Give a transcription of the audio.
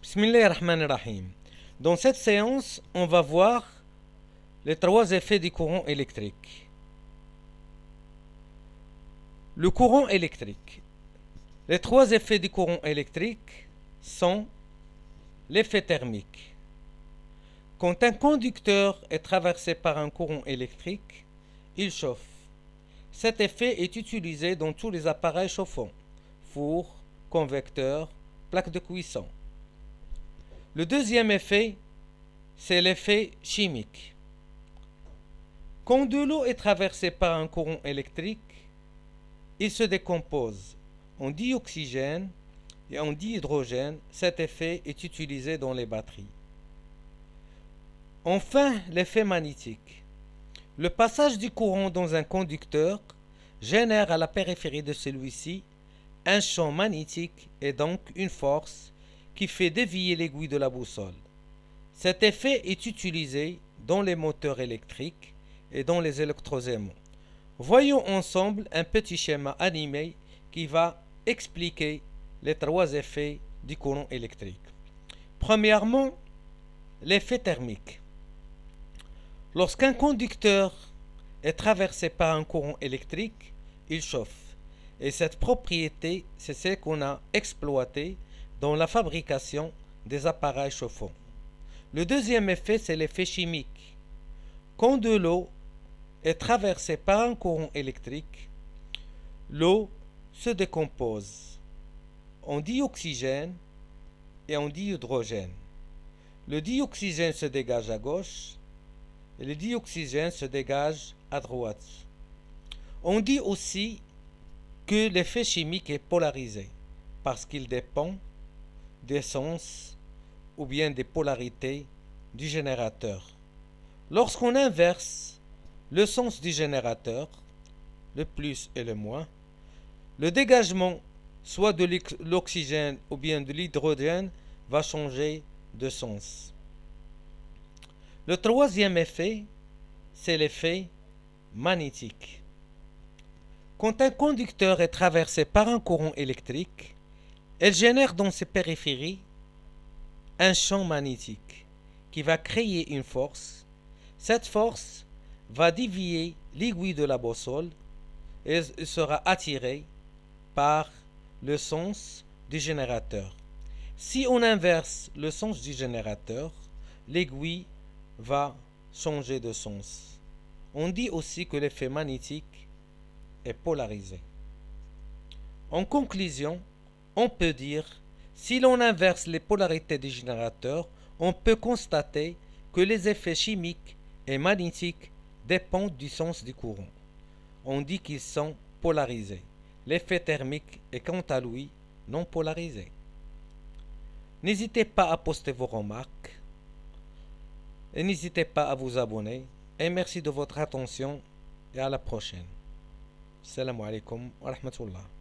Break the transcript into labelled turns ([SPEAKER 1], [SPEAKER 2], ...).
[SPEAKER 1] Bismillahirrahmanirrahim. Dans cette séance, on va voir les trois effets du courant électrique. Le courant électrique. Les trois effets du courant électrique sont l'effet thermique. Quand un conducteur est traversé par un courant électrique, il chauffe. Cet effet est utilisé dans tous les appareils chauffants, four, convecteur, plaque de cuisson. Le deuxième effet, c'est l'effet chimique. Quand de l'eau est traversée par un courant électrique, il se décompose en dioxygène et en dihydrogène. Cet effet est utilisé dans les batteries. Enfin, l'effet magnétique. Le passage du courant dans un conducteur génère à la périphérie de celui-ci un champ magnétique et donc une force qui fait dévier l'aiguille de la boussole. Cet effet est utilisé dans les moteurs électriques et dans les électroaimants. Voyons ensemble un petit schéma animé qui va expliquer les trois effets du courant électrique. Premièrement, l'effet thermique. Lorsqu'un conducteur est traversé par un courant électrique, il chauffe. Et cette propriété, c'est celle qu'on a exploitée dans la fabrication des appareils chauffants. Le deuxième effet, c'est l'effet chimique. Quand de l'eau est traversée par un courant électrique, l'eau se décompose en dioxygène et en dihydrogène. Le dioxygène se dégage à gauche et le dioxygène se dégage à droite. On dit aussi que l'effet chimique est polarisé parce qu'il dépend des sens ou bien des polarités du générateur. Lorsqu'on inverse le sens du générateur, le plus et le moins, le dégagement soit de l'oxygène ou bien de l'hydrogène va changer de sens. Le troisième effet, c'est l'effet magnétique. Quand un conducteur est traversé par un courant électrique, elle génère dans ses périphéries un champ magnétique qui va créer une force. Cette force va dévier l'aiguille de la boussole et sera attirée par le sens du générateur. Si on inverse le sens du générateur, l'aiguille va changer de sens. On dit aussi que l'effet magnétique est polarisé. En conclusion, on peut dire, si l'on inverse les polarités des générateurs, on peut constater que les effets chimiques et magnétiques dépendent du sens du courant. On dit qu'ils sont polarisés. L'effet thermique est quant à lui non polarisé. N'hésitez pas à poster vos remarques et n'hésitez pas à vous abonner. Et merci de votre attention et à la prochaine. Assalamu alaikum wa rahmatullah.